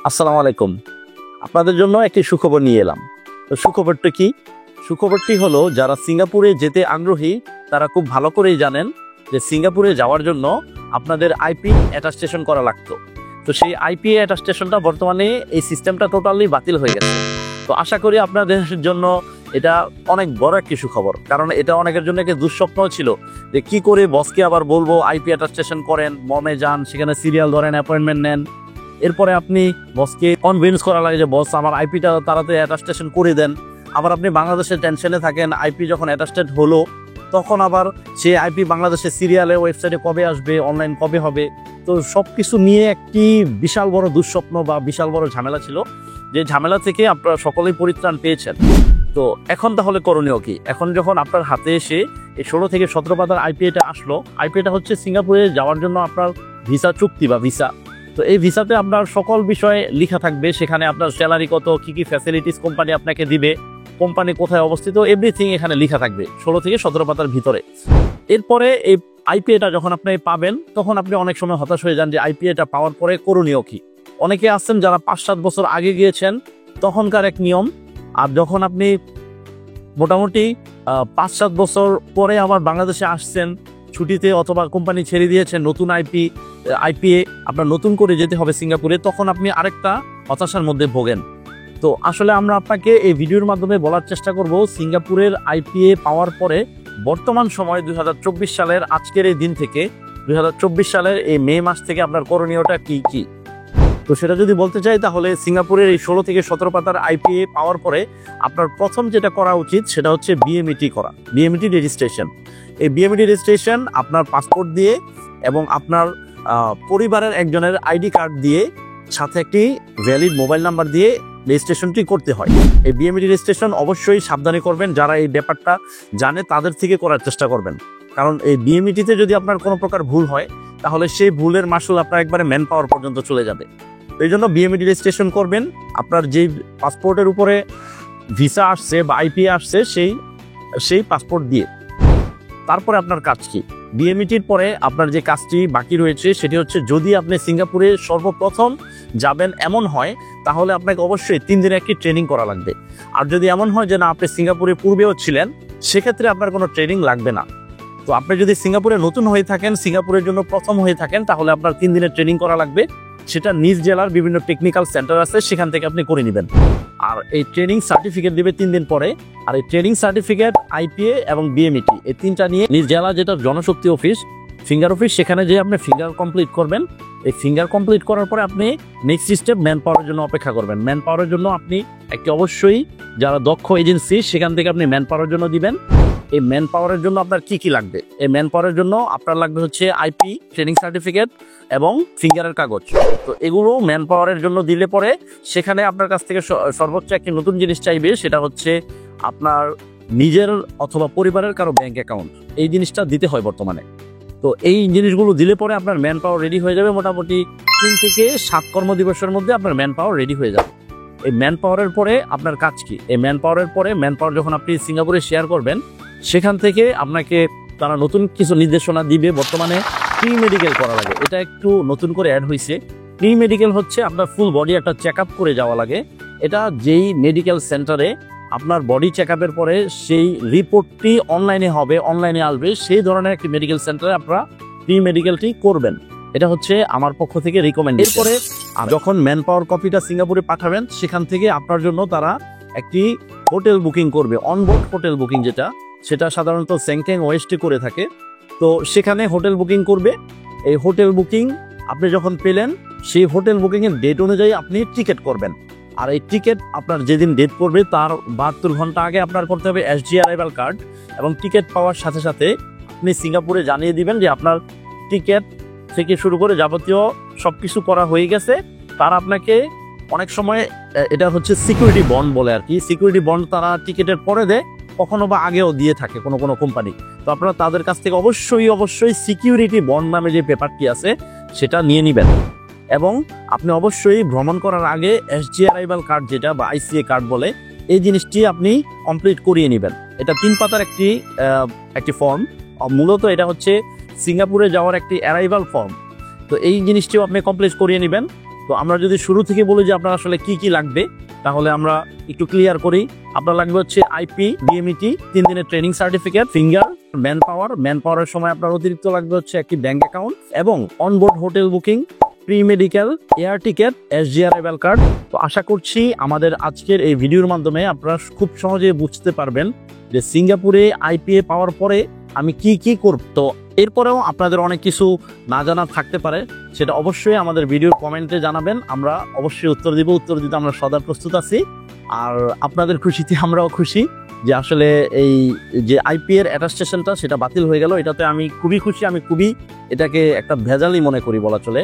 আসসালামু আলাইকুম। আপনাদের জন্য একটি সুখবর নিয়ে এলাম। তো সুখবরটা কি? সুখবরটি হলো যারা সিঙ্গাপুরে যেতে আগ্রহী তারা খুব ভালো করেই জানেন যে সিঙ্গাপুরে যাওয়ার জন্য আপনাদের আইপি অ্যাটাস্টেশন করা লাগতো। তো সেই আইপি অ্যাটাস্টেশনটা বর্তমানে এই সিস্টেমটা টোটালি বাতিল হয়ে গেছে। তো আশা করি আপনাদের জন্য এটা অনেক বড় একটি সুখবর, কারণ এটা অনেকের জন্য একটা দুঃস্বপ্ন ছিল যে কি করে বসকে আবার বলবো আইপি অ্যাটাস্টেশন করেন, মমে যান, সেখানে সিরিয়াল ধরেন, অ্যাপয়েন্টমেন্ট নেন, এরপরে আপনি বসকে কনভিন্স করা লাগে যে বস আমার আইপিটা তাড়াতাড়ি অ্যাটাস্টেশন করে দেন। আবার আপনি বাংলাদেশের টেনশনে থাকেন, আইপি যখন অ্যাটাস্টেড হলো তখন আবার সে আইপি বাংলাদেশের সিরিয়ালে ওয়েবসাইটে কবে আসবে, অনলাইন কবে হবে। তো সব কিছু নিয়ে একটি বিশাল বড় দুঃস্বপ্ন বা বিশাল বড় ঝামেলা ছিল, যে ঝামেলা থেকে আপনারা সকলেই পরিত্রাণ পেয়েছেন। তো এখন তাহলে করণীয় কি? এখন যখন আপনার হাতে এসে এই 16 থেকে 17 পাতার আইপিএটা আসলো, আইপিএটা হচ্ছে সিঙ্গাপুরে যাওয়ার জন্য আপনার ভিসা চুক্তি বা ভিসা। তো এই ভিসাতে আপনার সকল বিষয়ে লেখা থাকবে, সেখানে আপনার স্যালারি কত, কি কি ফ্যাসিলিটিস কোম্পানি আপনাকে দিবে, কোম্পানি কোথায় অবস্থিত, এভরিথিং এখানে লেখা থাকবে 16 থেকে 17 পাতার ভিতরে। এরপরে এই আইপিএটা যখন আপনি পাবেন তখন আপনি অনেক সময় হতাশ হয়ে যান যে আইপিএটা পাওয়ার পরে করণীয় কি। অনেকে আছেন যারা 5-7 বছর আগে গিয়েছেন তখনকার এক নিয়ম, আর যখন আপনি মোটামুটি 5-7 বছর পরে আবার বাংলাদেশে আসছেন ছুটিতে অথবা কোম্পানি ছেড়ে দিয়েছেন, নতুন আইপিএ আপনার নতুন করে যেতে হবে সিঙ্গাপুরে, তখন আপনি আরেকটা হতাশার মধ্যে ভোগেন। তো আসলে আমরা আপনাকে এই ভিডিওর মাধ্যমে বলার চেষ্টা করব সিঙ্গাপুরের আইপিএ পাওয়ার পরে বর্তমান সময় 2024 সালের আজকের এই দিন থেকে 2024 সালের এই মে মাস থেকে আপনার করণীয়টা কি কি। তো সেটা যদি বলতে চাই তাহলে সিঙ্গাপুরের এই 16 থেকে 17 পাতার আইপিএ পাওয়ার পরে আপনার প্রথম যেটা করা উচিত সেটা হচ্ছে বিএমইটি করা, বিএমইটি রেজিস্ট্রেশন। এই বিএমইটি রেজিস্ট্রেশন আপনার পাসপোর্ট দিয়ে এবং আপনার পরিবারের একজনের আইডি কার্ড দিয়ে সাথে একটি ভ্যালিড মোবাইল নাম্বার দিয়ে রেজিস্ট্রেশনটি করতে হয়। এই বিএমইটি রেজিস্ট্রেশন অবশ্যই সাবধানে করবেন, যারা এই ব্যাপারটা জানে তাদের থেকে করার চেষ্টা করবেন, কারণ এই বিএমইটিতে যদি আপনার কোনো প্রকার ভুল হয় তাহলে সেই ভুলের মাসুল আপনার একবারে ম্যান পাওয়ার পর্যন্ত চলে যাবে। এই জন্য বিএমইটি রেজিস্ট্রেশন করবেন আপনার যেই পাসপোর্টের উপরে ভিসা আসছে বা আইপিএ আসছে সেই পাসপোর্ট দিয়ে। তারপরে আপনার কাজ কি? বিএমইটির পরে আপনার যে কাজটি বাকি রয়েছে সেটি হচ্ছে, যদি আপনি সিঙ্গাপুরে সর্বপ্রথম যাবেন এমন হয় তাহলে আপনাকে অবশ্যই 3 দিনের একটি ট্রেনিং করা লাগবে। আর যদি এমন হয় যে না আপনি সিঙ্গাপুরে পূর্বেও ছিলেন, সেক্ষেত্রে আপনার কোনো ট্রেনিং লাগবে না। তো আপনি যদি সিঙ্গাপুরে নতুন হয়ে থাকেন, সিঙ্গাপুরের জন্য প্রথম হয়ে থাকেন, তাহলে আপনার 3 দিনের ট্রেনিং করা লাগবে। সেটা নিজ জেলার বিভিন্ন টেকনিক্যাল সেন্টার আছে, সেখান থেকে আপনি করে নেবেন। আর এই ট্রেনিং সার্টিফিকেট দিবে 3 দিন পরে। আর এই ট্রেনিং সার্টিফিকেট, আইপিএ এবং বিএমইটি এই 3টা নিয়ে নিজ জেলা যেটা জনশক্তি অফিস, ফিঙ্গার অফিস, সেখানে যে আপনি ফিঙ্গার কমপ্লিট করবেন। এই ফিঙ্গার কমপ্লিট করার পরে আপনি নেক্সট স্টেপ ম্যান পাওয়ারের জন্য অপেক্ষা করবেন। ম্যান পাওয়ারের জন্য আপনি একটি অবশ্যই যারা দক্ষ এজেন্সি সেখান থেকে আপনি ম্যান পাওয়ারের জন্য দিবেন। এই ম্যান পাওয়ারের জন্য আপনার কি কি লাগবে? এই ম্যান পাওয়ারের জন্য আপনার লাগবে হচ্ছে আইপি, ট্রেনিং সার্টিফিকেট এবং ফিঙ্গারের কাগজ। তো এগুলো ম্যান পাওয়ারের জন্য দিলে পরে সেখানে আপনার কাছ থেকে সর্বোচ্চ একটি নতুন জিনিস চাইবে, সেটা হচ্ছে আপনার নিজের অথবা পরিবারের কারো ব্যাংক অ্যাকাউন্ট। এই জিনিসটা দিতে হয় বর্তমানে। তো এই জিনিসগুলো দিলে পরে আপনার ম্যান পাওয়ার রেডি হয়ে যাবে। মোটামুটি 3 থেকে 7 কর্মদিবসের মধ্যে আপনার ম্যান পাওয়ার রেডি হয়ে যাবে। এই ম্যান পাওয়ারের পরে আপনার কাজ কি? এই ম্যান পাওয়ারের পরে ম্যান পাওয়ার যখন আপনি সিঙ্গাপুরে শেয়ার করবেন, সেখান থেকে আপনাকে তারা নতুন কিছু নির্দেশনা দিবে। বর্তমানে প্রি মেডিকেল করা লাগে, এটা একটু নতুন করে অ্যাড হয়েছে। প্রি মেডিকেল হচ্ছে আপনার ফুল বডি একটা চেক আপ করে যাওয়া লাগে। এটা যেই মেডিকেল সেন্টারে আপনার বডি চেক আপের পরে সেই রিপোর্টটি অনলাইনে হবে, অনলাইনে আসবে, সেই ধরনের একটি মেডিকেল সেন্টারে আপনারা প্রি মেডিকেলটি করবেন। এটা হচ্ছে আমার পক্ষ থেকে রিকমেন্ডেশন। এরপরে যখন ম্যান পাওয়ার কপিটা সিঙ্গাপুরে পাঠাবেন, সেখান থেকে আপনার জন্য তারা একটি হোটেল বুকিং করবে, অনবোর্ড হোটেল বুকিং যেটা, সেটা সাধারণত সেংকেং ওয়েস্টে করে থাকে। তো সেখানে হোটেল বুকিং করবে। এই হোটেল বুকিং আপনি যখন পেলেন, সেই হোটেল বুকিংয়ের ডেট অনুযায়ী আপনি টিকিট করবেন। আর এই টিকিট আপনার যেদিন ডেট পড়বে তার 72 ঘন্টা আগে আপনার করতে হবে এসজি অ্যারাইভাল কার্ড। এবং টিকিট পাওয়ার সাথে সাথে আপনি সিঙ্গাপুরে জানিয়ে দিবেন যে আপনার টিকিট থেকে শুরু করে যাবতীয় সব কিছু করা হয়ে গেছে। তারা আপনাকে অনেক সময় এটা হচ্ছে সিকিউরিটি বন্ড বলে আর কি, সিকিউরিটি বন্ড তারা টিকিটের পরে দেয়, কখনো বা আগেও দিয়ে থাকে কোনো কোনো কোম্পানি। তো আপনারা তাদের কাছ থেকে অবশ্যই সিকিউরিটি বন্ড নামে যে পেপারটি আছে সেটা নিয়ে নেবেন। এবং আপনি অবশ্যই ভ্রমণ করার আগে এসজি অ্যারাইভাল কার্ড যেটা বা আইসিএ কার্ড বলে, এই জিনিসটি আপনি কমপ্লিট করিয়ে নেবেন। এটা 3 পাতার একটি ফর্ম। মূলত এটা হচ্ছে সিঙ্গাপুরে যাওয়ার একটি অ্যারাইভাল ফর্ম। তো এই জিনিসটিও আপনি কমপ্লিট করিয়ে নেবেন। তো তো আমরা যদি শুরু থেকে বলি যে আপনার আসলে কি কি লাগবে, তাহলে আমরা একটু ক্লিয়ার করি। আপনার লাগবে হচ্ছে আইপি, ডিএমইটি, 3 দিনের ট্রেনিং সার্টিফিকেট, ফিঙ্গার, ম্যান পাওয়ারের সময় আপনার অতিরিক্ত লাগবে হচ্ছে একটি ব্যাংক অ্যাকাউন্ট এবং onboard hotel booking, pre medical, air ticket, SGR arrival card. তো আশা করছি আমাদের আজকের এই ভিডিওর মাধ্যমে আপনারা খুব সহজে বুঝতে পারবেন যে সিঙ্গাপুরে আইপিএ পাওয়ার পরে আমি কি কি করব। তো এরপরেও আপনাদের অনেক কিছু না জানা থাকতে পারে, সেটা অবশ্যই আমাদের ভিডিওর কমেন্টে জানাবেন, আমরা অবশ্যই উত্তর দিব। উত্তর দিতে আমরা সদা প্রস্তুত আছি। আর আপনাদের খুশিতে আমরাও খুশি যে আসলে এই যে আইপি এর অ্যাটাস্টেশনটা সেটা বাতিল হয়ে গেল, এটাতে আমি খুবই খুশি। আমি খুবই এটাকে একটা ভেজালই মনে করি বলা চলে।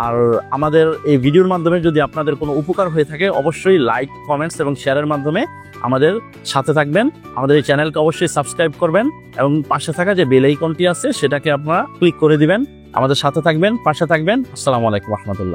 আর আমাদের এই ভিডিওর মাধ্যমে যদি আপনাদের কোনো উপকার হয়ে থাকে, অবশ্যই লাইক, কমেন্টস এবং শেয়ারের মাধ্যমে আমাদের সাথে থাকবেন। আমাদের এই চ্যানেলকে অবশ্যই সাবস্ক্রাইব করবেন এবং পাশে থাকা যে বেল আইকনটি আছে সেটাকে আপনারা ক্লিক করে দিবেন। আমাদের সাথে থাকবেন, পাশে থাকবেন। আসসালামু আলাইকুম রহমতুল্লাহ।